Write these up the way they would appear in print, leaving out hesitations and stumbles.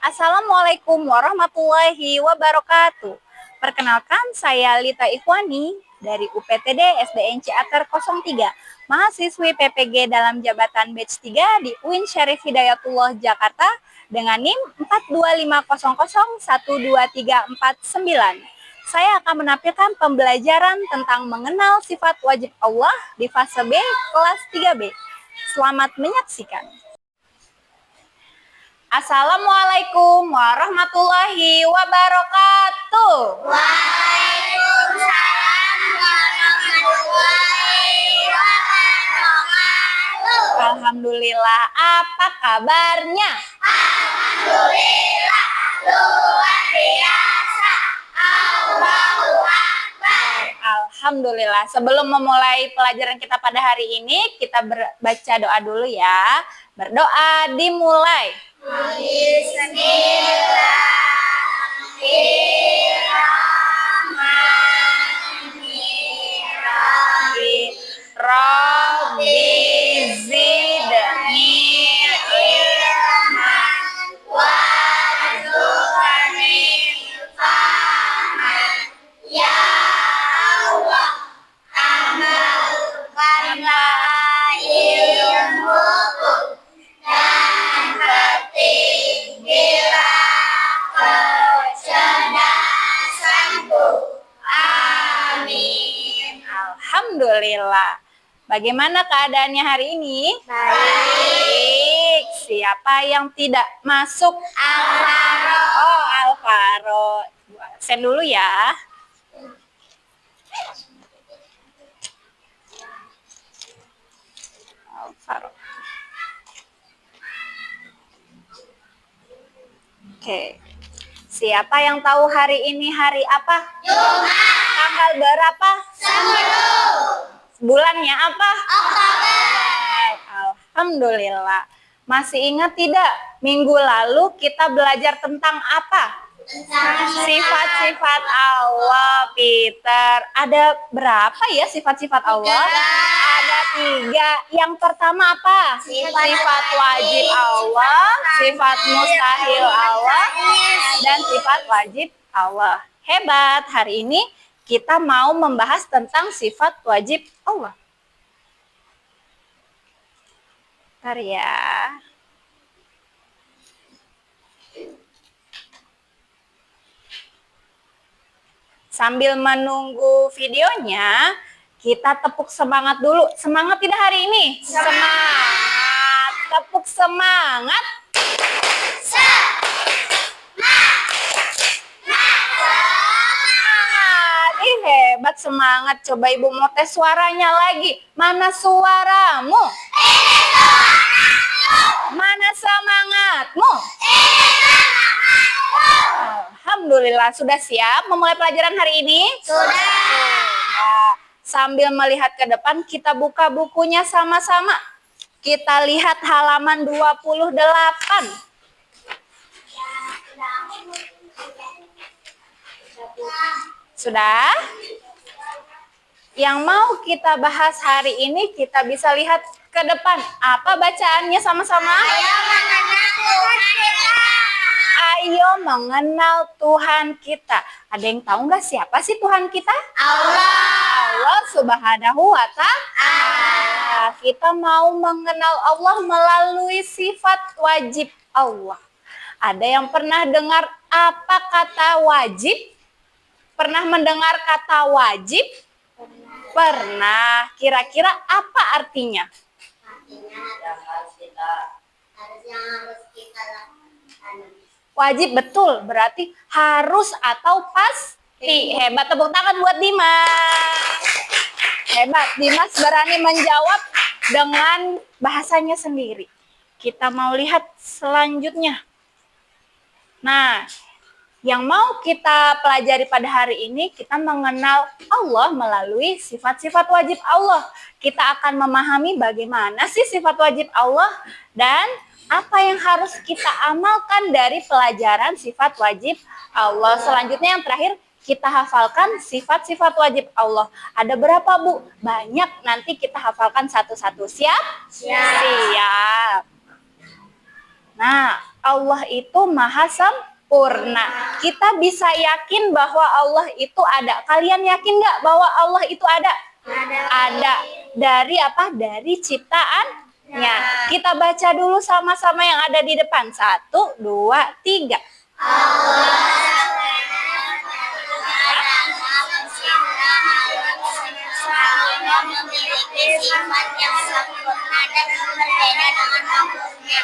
Assalamualaikum warahmatullahi wabarakatuh. Perkenalkan, saya Lita Ikhwani dari UPTD SDN Ciater 03, mahasiswi PPG dalam jabatan batch 3 di UIN Syarif Hidayatullah Jakarta dengan NIM 42500123449. Saya akan menampilkan pembelajaran tentang mengenal sifat wajib Allah di fase B kelas 3B. Selamat menyaksikan. Assalamualaikum warahmatullahi wabarakatuh. Waalaikumsalam warahmatullahi wabarakatuh. Alhamdulillah, apa kabarnya? Alhamdulillah, luar biasa. Allahu Akbar. Alhamdulillah. Sebelum memulai pelajaran kita pada hari ini, kita baca doa dulu ya. Berdoa dimulai. Bismillahirrahmanirrahim. Rabbi zidni Ilman warzuqni fahman. Ya Allah, amalkanlah ilmuku dan petinggilah kecerdasanku. Amin. Alhamdulillah. Bagaimana keadaannya hari ini? Baik. Siapa yang tidak masuk? Alvaro. Oh, Alvaro. Absen dulu ya. Alvaro. Oke. Siapa yang tahu hari ini hari apa? Jumat. Tanggal berapa? 10. Bulannya apa? Oktober. Alhamdulillah. Masih ingat tidak? Minggu lalu kita belajar tentang apa? Sifat-sifat Allah, Peter. Ada berapa ya sifat-sifat Allah? Ada 3. Yang pertama apa? Sifat wajib Allah, sifat mustahil Allah, dan sifat wajib Allah. Hebat. Hari ini kita mau membahas tentang sifat wajib Allah. Bentar ya. Sambil menunggu videonya, kita tepuk semangat dulu. Semangat tidak hari ini? Semangat. Tepuk semangat. Ih, hebat, semangat. Coba Ibu mau tes suaranya lagi. Mana suaramu? Mana semangatmu? Alhamdulillah, sudah siap memulai pelajaran hari ini? Sudah. Sambil melihat ke depan, kita buka bukunya sama-sama. Kita lihat halaman 28. Sudah? Yang mau kita bahas hari ini, kita bisa lihat ke depan. Apa bacaannya sama-sama? Ayo mengenal Tuhan kita. Ada yang tahu nggak siapa sih Tuhan kita? Allah Subhanahu wa Ta'ala. Kita mau mengenal Allah melalui sifat wajib Allah. Ada yang pernah dengar apa kata wajib? Pernah mendengar kata wajib? Pernah. Kira-kira apa artinya? Wajib, betul. Berarti harus atau pasti. Hebat, tepuk tangan buat Dimas. Hebat, Dimas berani menjawab dengan bahasanya sendiri. Kita mau lihat selanjutnya. Nah, yang mau kita pelajari pada hari ini, kita mengenal Allah melalui sifat-sifat wajib Allah. Kita akan memahami bagaimana sih sifat wajib Allah dan apa yang harus kita amalkan dari pelajaran sifat wajib Allah. Selanjutnya yang terakhir, kita hafalkan sifat-sifat wajib Allah. Ada berapa, Bu? Banyak, nanti kita hafalkan satu-satu. Siap? Siap. Siap. Nah, Allah itu maha sempurna. Kita bisa yakin bahwa Allah itu ada. Kalian yakin nggak bahwa Allah itu ada? Ada. Dari apa? Dari ciptaannya. Kita baca dulu sama-sama yang ada di depan. 1, 2, 3. Memiliki sifat yang sempurna dan berbeda dengan makhluknya.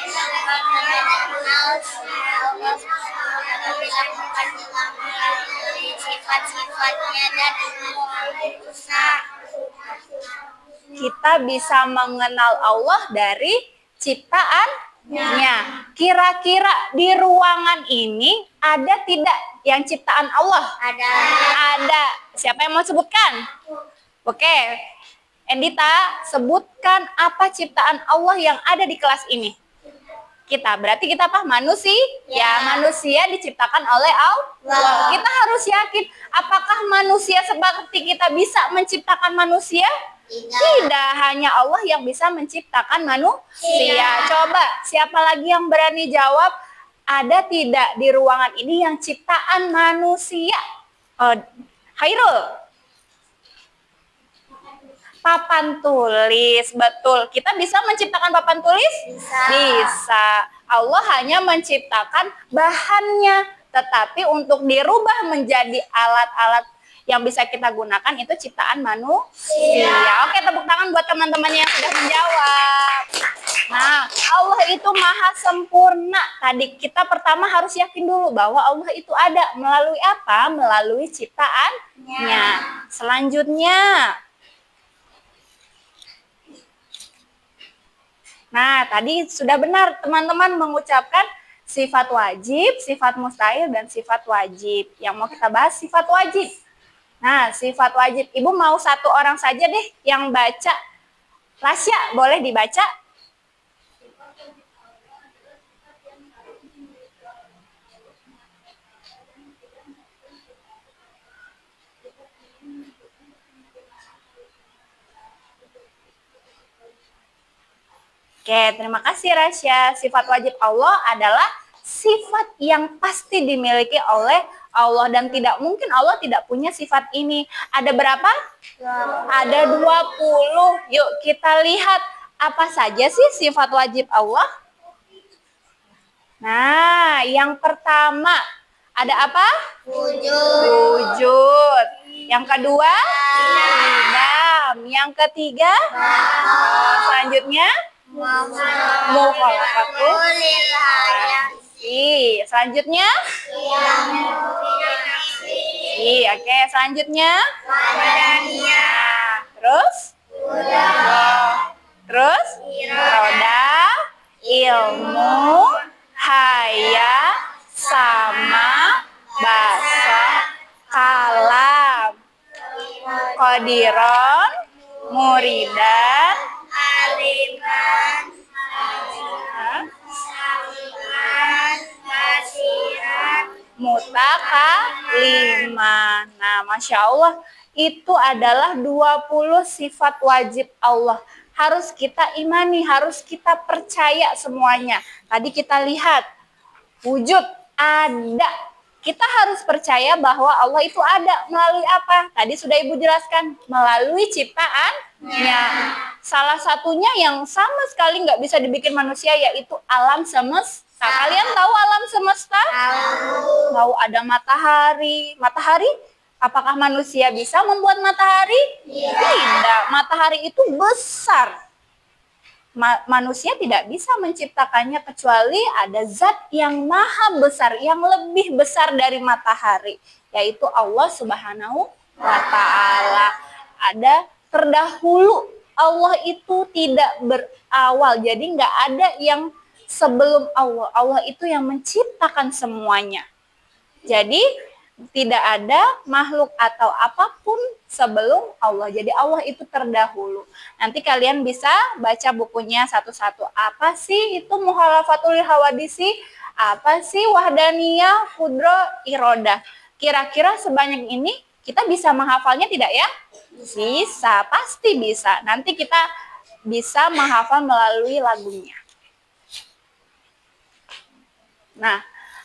Sifat-sifatnya dan Kita bisa mengenal Allah dari ciptaannya. Kira-kira di ruangan ini ada tidak yang ciptaan Allah? ada. Ada. Siapa yang mau sebutkan? Oke. Endita, sebutkan apa ciptaan Allah yang ada di kelas ini? Kita. Berarti kita apa? Manusia. Ya, manusia diciptakan oleh Allah. Kita harus yakin, apakah manusia seperti kita bisa menciptakan manusia? Tidak, hanya Allah yang bisa menciptakan manusia. Coba, siapa lagi yang berani jawab? Ada tidak di ruangan ini yang ciptaan manusia? Khairul. Papan tulis, betul. Kita bisa menciptakan papan tulis? Bisa. Allah hanya menciptakan bahannya, tetapi untuk dirubah menjadi alat-alat yang bisa kita gunakan itu ciptaan manusia. Oke, tepuk tangan buat teman-teman yang sudah menjawab. Nah, Allah itu maha sempurna. Tadi kita pertama harus yakin dulu bahwa Allah itu ada. Melalui apa? Melalui ciptaannya. Selanjutnya, nah, tadi sudah benar teman-teman mengucapkan sifat wajib, sifat mustahil, dan sifat wajib. Yang mau kita bahas sifat wajib. Nah, sifat wajib. Ibu mau satu orang saja deh yang baca. Rasya, boleh dibaca? Oke, terima kasih Rasya. Sifat wajib Allah adalah sifat yang pasti dimiliki oleh Allah dan tidak mungkin Allah tidak punya sifat ini. Ada berapa? Ada 20. Yuk kita lihat apa saja sih sifat wajib Allah. Nah, yang pertama ada apa? Wujud. Yang kedua? Idam. Yang ketiga? Selanjutnya? Mukhalafatu. Selanjutnya? Oke, selanjutnya? Terus? Terus? Roda, ilmu, haya, sama, basa, kalam, qadiron, muridan, Aliman, basiran, mutakalimah. Nah, Masya Allah, itu adalah 20 sifat wajib Allah. Harus kita imani, harus kita percaya semuanya. Tadi kita lihat, wujud ada. Kita harus percaya bahwa Allah itu ada. Melalui apa? Tadi sudah Ibu jelaskan. Melalui ciptaannya. Salah satunya yang sama sekali nggak bisa dibikin manusia, yaitu alam semesta. Kalian tahu alam semesta? Tahu ada matahari. Matahari? Apakah manusia bisa membuat matahari? Tidak. Matahari itu besar. Manusia tidak bisa menciptakannya kecuali ada zat yang maha besar, yang lebih besar dari matahari, yaitu Allah Subhanahu wa Ta'ala. Ada terdahulu. Allah itu tidak berawal, jadi nggak ada yang sebelum Allah. Allah itu yang menciptakan semuanya. Jadi tidak ada makhluk atau apapun sebelum Allah. Jadi Allah itu terdahulu. Nanti kalian bisa baca bukunya satu-satu. Apa sih itu mukhalafatul hawadisi? Apa sih wahdaniyah, kudro, irodah? Kira-kira sebanyak ini kita bisa menghafalnya tidak ya? Bisa, pasti bisa. Nanti kita bisa menghafal melalui lagunya. Nah,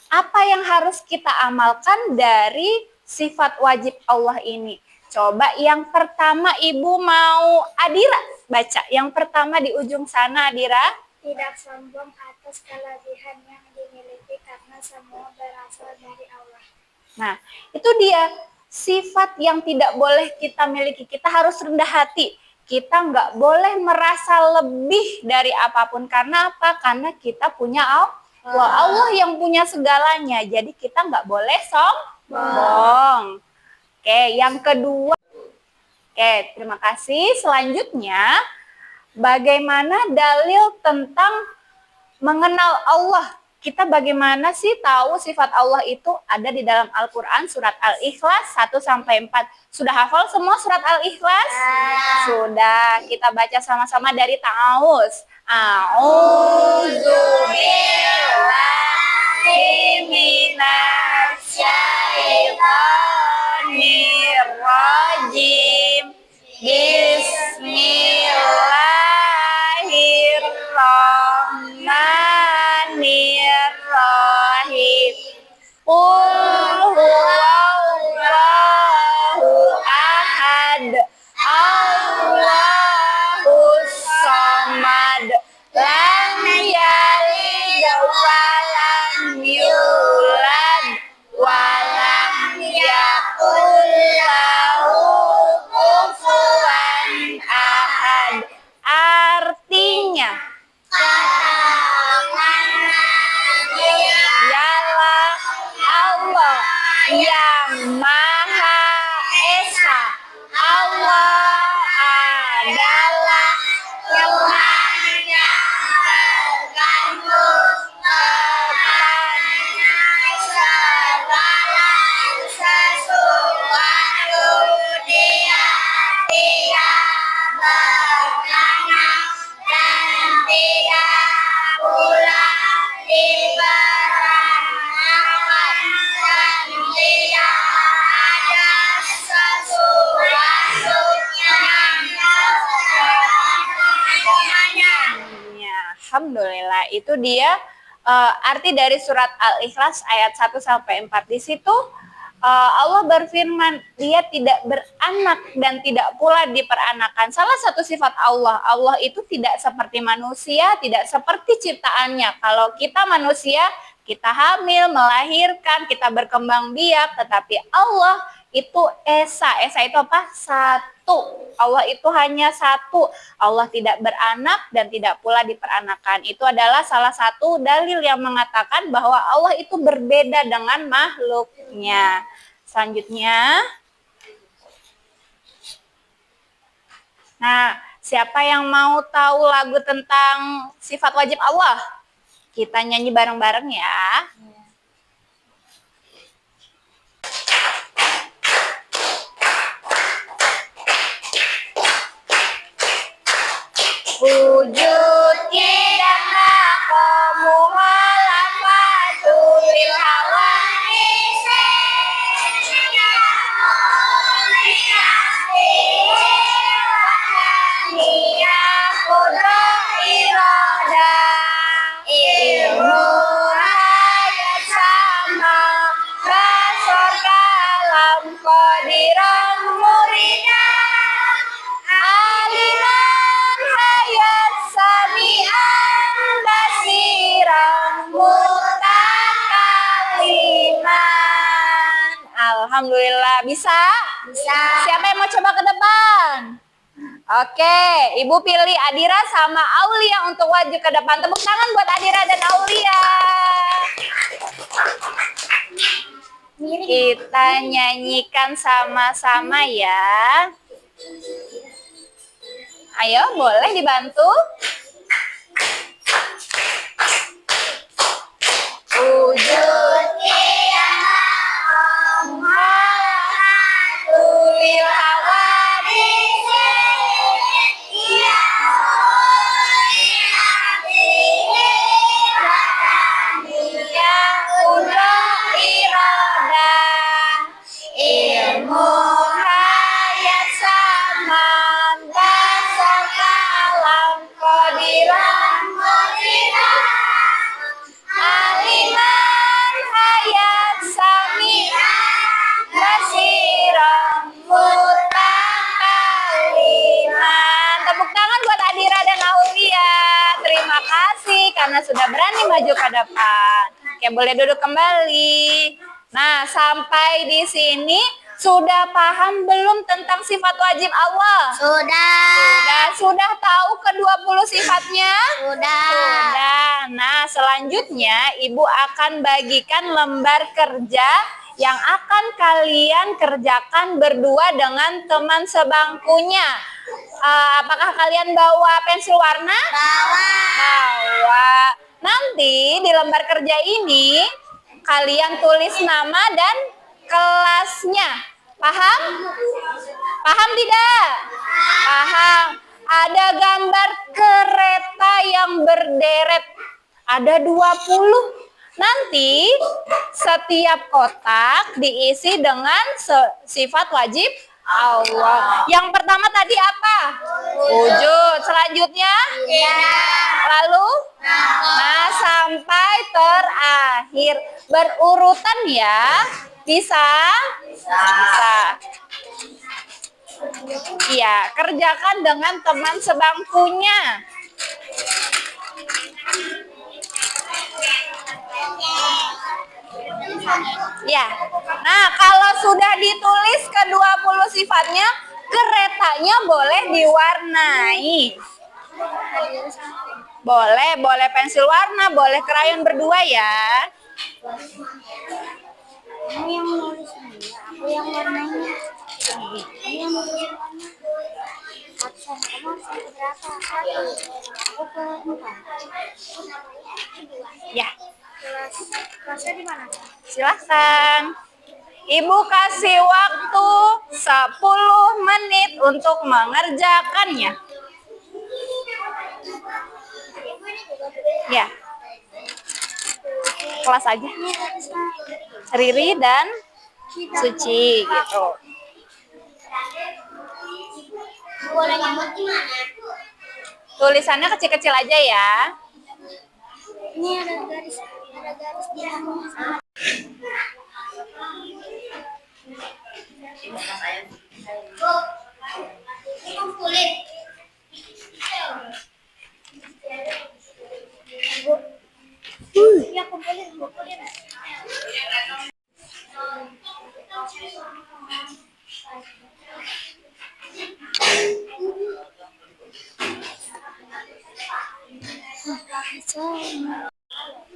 apa yang harus kita amalkan dari sifat wajib Allah ini? Coba yang pertama Ibu mau Adira baca. Yang pertama di ujung sana Adira. Tidak sombong atas kelebihan yang dimiliki karena semua berasal dari Allah. Nah, itu dia sifat yang tidak boleh kita miliki. Kita harus rendah hati. Kita nggak boleh merasa lebih dari apapun. Karena apa? Karena kita punya Allah. Allah yang punya segalanya. Jadi kita nggak boleh sombong. Oke, yang kedua. Oke, terima kasih. Selanjutnya, bagaimana dalil tentang mengenal Allah? Kita bagaimana sih tahu sifat Allah itu ada di dalam Al-Quran surat Al-Ikhlas 1-4. Sudah hafal semua surat Al-Ikhlas? Sudah, kita baca sama-sama dari ta'awuz. A'udzubillahi minasyaitonirrajim. Bismillahirrahmanirrahim. Qul huwallahu ahad. Allahus samad. Lam yalid walam yulad walam yakul lahu kufuwan ahad. Artinya, dialah Allah yang Maha Esa. Allah adalah Tuhan yang bergantung kepadanya segala sesuatu. Dia tidak beranak dan tidak pula diperanakan, dan tidak ada sesuatu yang dengannya. Alhamdulillah, itu dia arti dari surat Al-Ikhlas ayat 1-4. Di situ Allah berfirman, dia tidak beranak dan tidak pula diperanakan. Salah satu sifat Allah, Allah itu tidak seperti manusia, tidak seperti ciptaannya. Kalau kita manusia, kita hamil, melahirkan, kita berkembang biak, tetapi Allah itu Esa. Esa itu apa? Satu. Allah itu hanya satu. Allah tidak beranak dan tidak pula diperanakan. Itu adalah salah satu dalil yang mengatakan bahwa Allah itu berbeda dengan makhluknya. Selanjutnya, nah, siapa yang mau tahu lagu tentang sifat wajib Allah? Kita nyanyi bareng-bareng ya. Wujud kita kamu halafatu bil hawaisi ya kudro iroda ilmu hayat sama basor kalam kodiran murina aliman hayat sami'an basiran mutakaliman. Alhamdulillah, bisa? Bisa. Siapa yang mau coba ke depan? Oke, Ibu pilih Adira sama Aulia untuk maju ke depan. Tepuk tangan buat Adira dan Aulia. Kita nyanyikan sama-sama ya. Ayo, boleh dibantu? Wujud bil hawadisi ya kudro iroda ilmu hayat sama basar kalam maju ke depan. Oke, boleh duduk kembali. Nah, sampai di sini sudah paham belum tentang sifat wajib Allah? Sudah tahu ke-20 sifatnya? Sudah. Nah, selanjutnya Ibu akan bagikan lembar kerja yang akan kalian kerjakan berdua dengan teman sebangkunya. Apakah kalian bawa pensil warna? Bawa. Nanti di lembar kerja ini kalian tulis nama dan kelasnya. Paham? Paham tidak? Paham. Ada gambar kereta yang berderet. Ada 20. Nanti setiap kotak diisi dengan sifat wajib Allah. Yang pertama tadi apa? Wujud. Selanjutnya? Lalu? Nah, sampai terakhir. Berurutan ya. Bisa? Bisa. Iya, kerjakan dengan teman sebangkunya. Ya. Nah, kalau sudah ditulis ke-20 sifatnya, keretanya boleh diwarnai. Boleh pensil warna, boleh krayon berdua ya. Kamu yang nulis ini, aku yang warnanya. Kamu yang nulis warna. Absen, kamu absen berapa? 1. Aku ke 4. Ya. Kelasnya di mana? Silahkan. Ibu kasih waktu 10 menit untuk mengerjakannya. Ya. Kelas aja. Riri dan Suci gitu. Boleh nyamuk di mana? Tulisannya kecil-kecil aja ya. Ini ada garis di tengah. Kulit. Ya, kumpulin.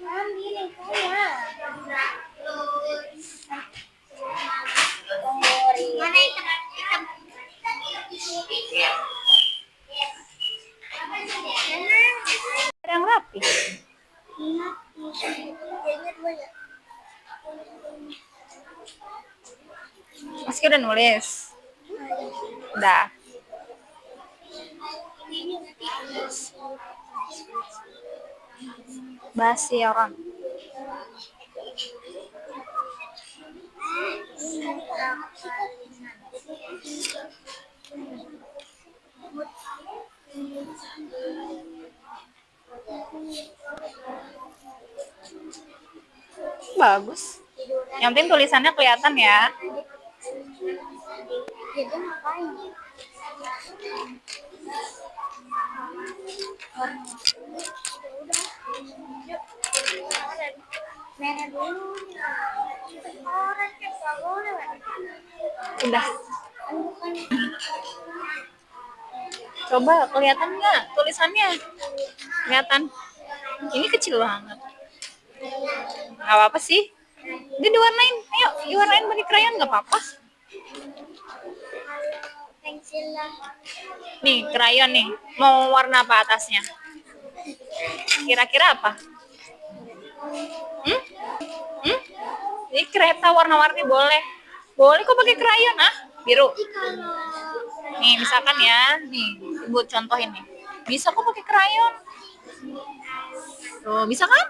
Ambilin saya. Mana hitam? Yang rapi. Kayaknya 2 ya. Meski udah nulis. Udah. Basi orang. Bagus. Yang penting tulisannya kelihatan ya. Jadi ngapain? Merah dulu. Orang yang nggak boleh. Udah. Coba kelihatan nggak tulisannya? Kelihatan. Ini kecil banget. Nggak apa-apa sih. Ini diwarnain. Ayo, diwarnain pakai krayon nggak apa-apa. Pensil lah. Nih, krayon nih. Mau warna apa atasnya? Kira-kira apa? Hmm? Ini kereta warna-warni boleh. Boleh kok pakai krayon, ah? Biru. Nih, misalkan ya. Nih, Ibu contohin nih. Bisa kok pakai krayon. Tuh, bisa kan?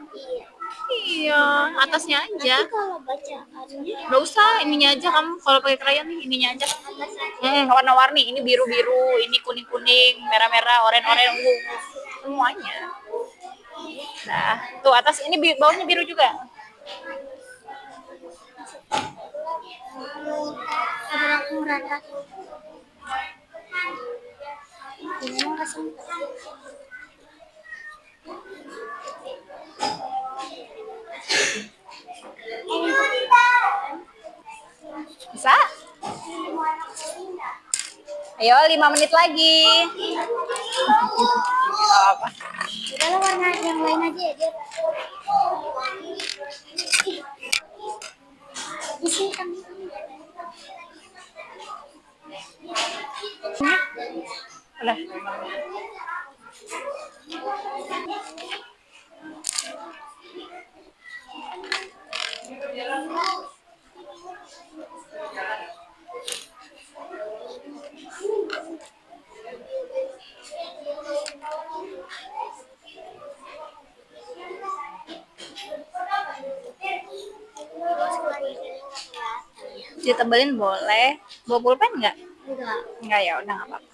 Iya, atasnya aja. Kalau bacaannya Nggak usah, ininya aja kamu. Kalau pakai krayon nih, ininya aja. Warna-warni. Ini biru-biru, ini kuning-kuning, merah-merah, oranye-oranye, ungu. Semuanya. Nah, tuh atas ini bawahnya biru juga. ada aku merata. Ini emang kasih. Bisa? Ayo 5 menit lagi. Oh, apa? Udahlah warna yang lain aja ya dia. Di sini kan. Udah. Ditebelin boleh. Bawa pulpen nggak? Enggak. Nggak ya, udah nggak apa-apa.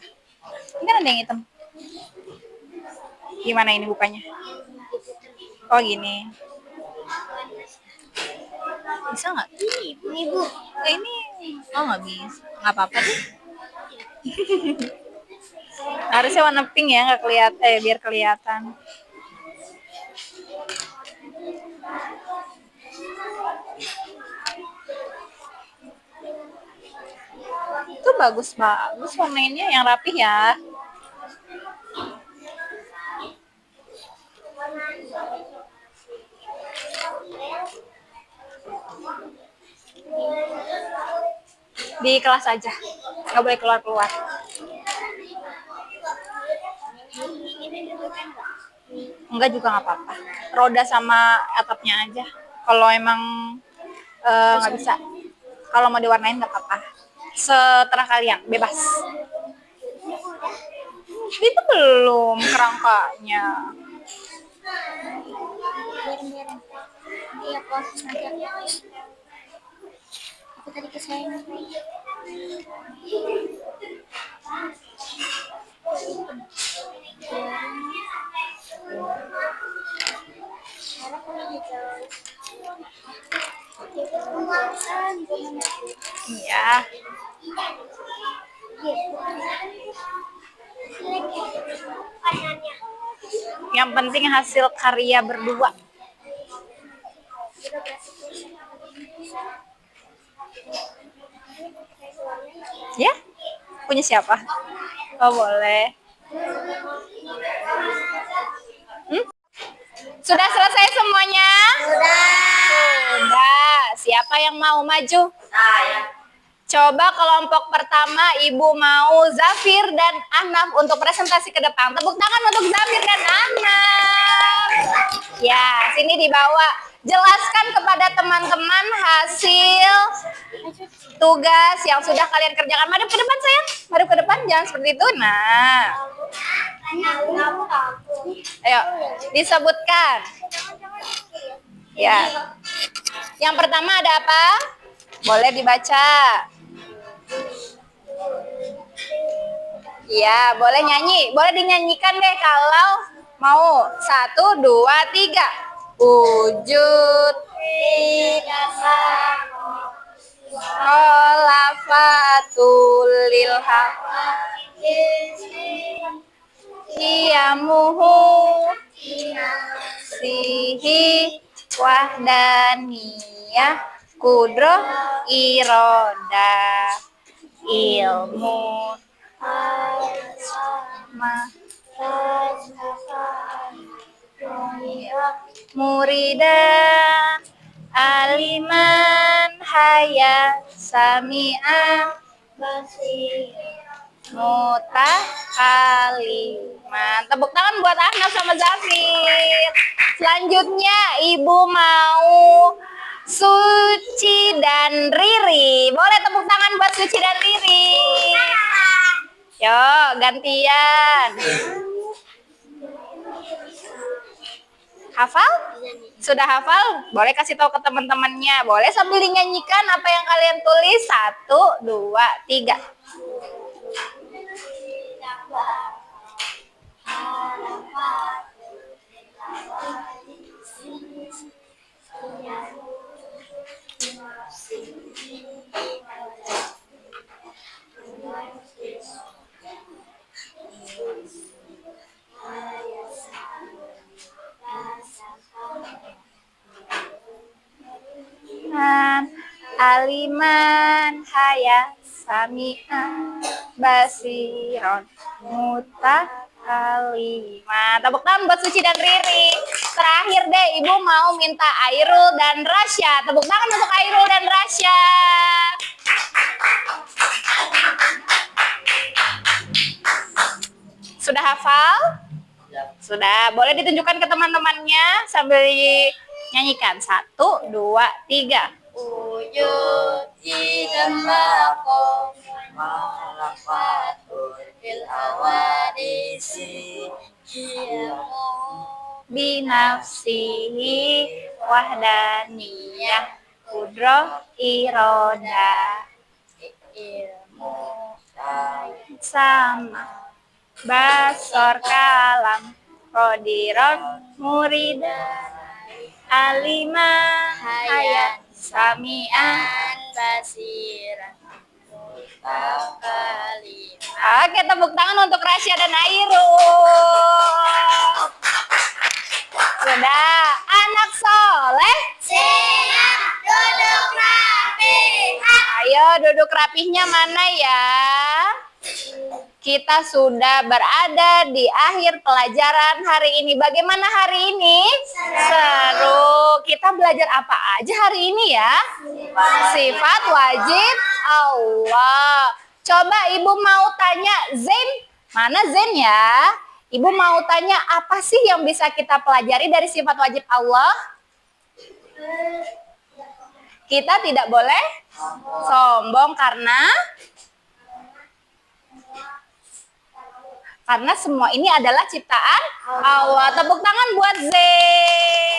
Ini kan ada yang hitam. Gimana ini bukanya? Oh gini. Bisa nggak? Ini Bu. Ini oh nggak bisa. Nggak apa-apa deh. Harusnya warna pink ya, nggak kelihatan. Biar kelihatan. Itu bagus warnanya yang rapih ya. Di kelas aja, nggak boleh keluar. Enggak juga nggak apa-apa. Roda sama atapnya aja. Kalau emang nggak bisa. Kalau mau diwarnain nggak apa-apa. Seterah kalian, bebas. Itu belum kerangkanya. Biarin. Iya proses nanti aku tadi kesayangan. Iya. Yang penting hasil karya berdua. Ya? Punya siapa? Oh boleh. Sudah selesai semuanya? Sudah. Siapa yang mau maju? Coba kelompok pertama Ibu mau Zafir dan Anaf untuk presentasi ke depan. Tepuk tangan untuk Zafir dan Anaf. Ya, sini dibawa. Jelaskan kepada teman-teman hasil tugas yang sudah kalian kerjakan. Madep ke depan sayang. Madep ke depan, jangan seperti itu. Nah. Ayo, disebutkan. Ya. Yang pertama ada apa? Boleh dibaca. Iya, boleh nyanyi. Boleh dinyanyikan deh kalau mau. 1, 2, 3. Wujud kholafatul haq Iyamuhu sihi wahdaniyah kudroh iroda ilmu muridan aliman haya sami'an mutakaliman. Tepuk tangan buat Ahnaf sama Zafir. Selanjutnya Ibu mau Suci dan Riri. Boleh tepuk tangan buat Suci dan Riri. Yo, gantian. Hafal? Sudah hafal? Boleh kasih tahu ke teman-temannya. Boleh sambil dinyanyikan apa yang kalian tulis. 1, 2, 3. aliman hayat sami'an basiron mutakaliman. Tepuk tangan buat Suci dan Riri. Terakhir deh, Ibu mau minta Airul dan Rasya. Tepuk tangan untuk Airul dan Rasya. Sudah hafal? Sudah. Boleh ditunjukkan ke teman-temannya sambil nyanyikan. 1, 2, 3. Wujud idamako malafatul fil awadisi Binafsihi wahdaniyah kudroh iroda ilmu sama basor kalam kodiron murida alimah hayat sami'an basiran mutakalim. Oke, tepuk tangan untuk Rasya dan Airul. Sudah. Anak soleh Siap duduk rapi. ayo duduk rapihnya mana ya? Kita sudah berada di akhir pelajaran hari ini. Bagaimana hari ini? Seru. Kita belajar apa aja hari ini ya? Sifat wajib Allah. Coba Ibu mau tanya Zain. Mana Zain ya? Ibu mau tanya apa sih yang bisa kita pelajari dari sifat wajib Allah? Kita tidak boleh sombong karena semua ini adalah ciptaan Allah. Tepuk tangan buat Zain.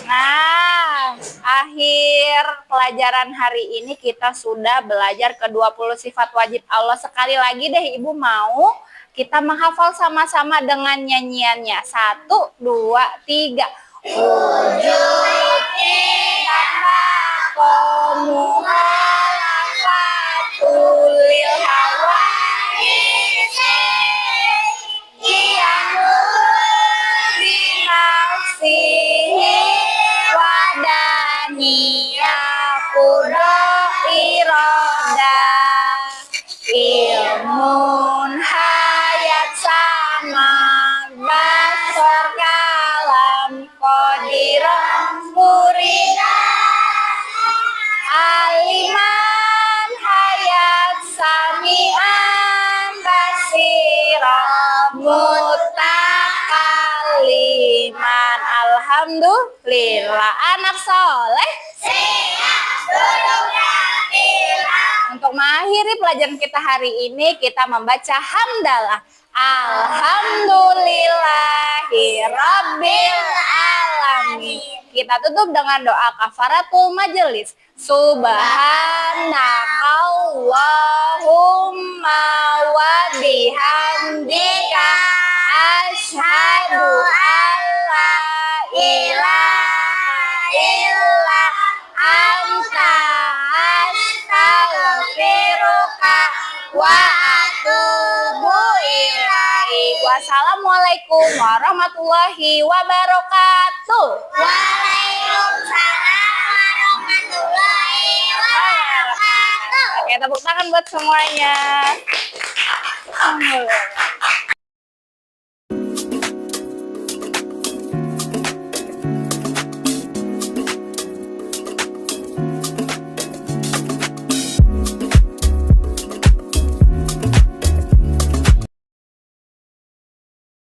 Nah, akhir pelajaran hari ini kita sudah belajar ke-20 sifat wajib Allah. Sekali lagi deh Ibu mau kita menghafal sama-sama dengan nyanyiannya. 1, 2, 3. Wujud idamako malafatul hawa ilmun hayat sama basor kalam kodiran murida aliman hayat sami'an basiran mutakaliman. Alhamdulillah. Anak soleh untuk mengakhiri pelajaran kita hari ini, kita membaca hamdalah. Alhamdulillahirabbil alamin. Kita tutup dengan doa kafaratul majelis. Subhanakallahumma wa bihamdika asyhadu an la ilaha illa anta astaghfiruka wa atubu ilaik. Wassalamualaikum warahmatullahi wabarakatuh. Waalaikumsalam warahmatullahi wabarakatuh. Oke, tepuk tangan buat semuanya. Alhamdulillah.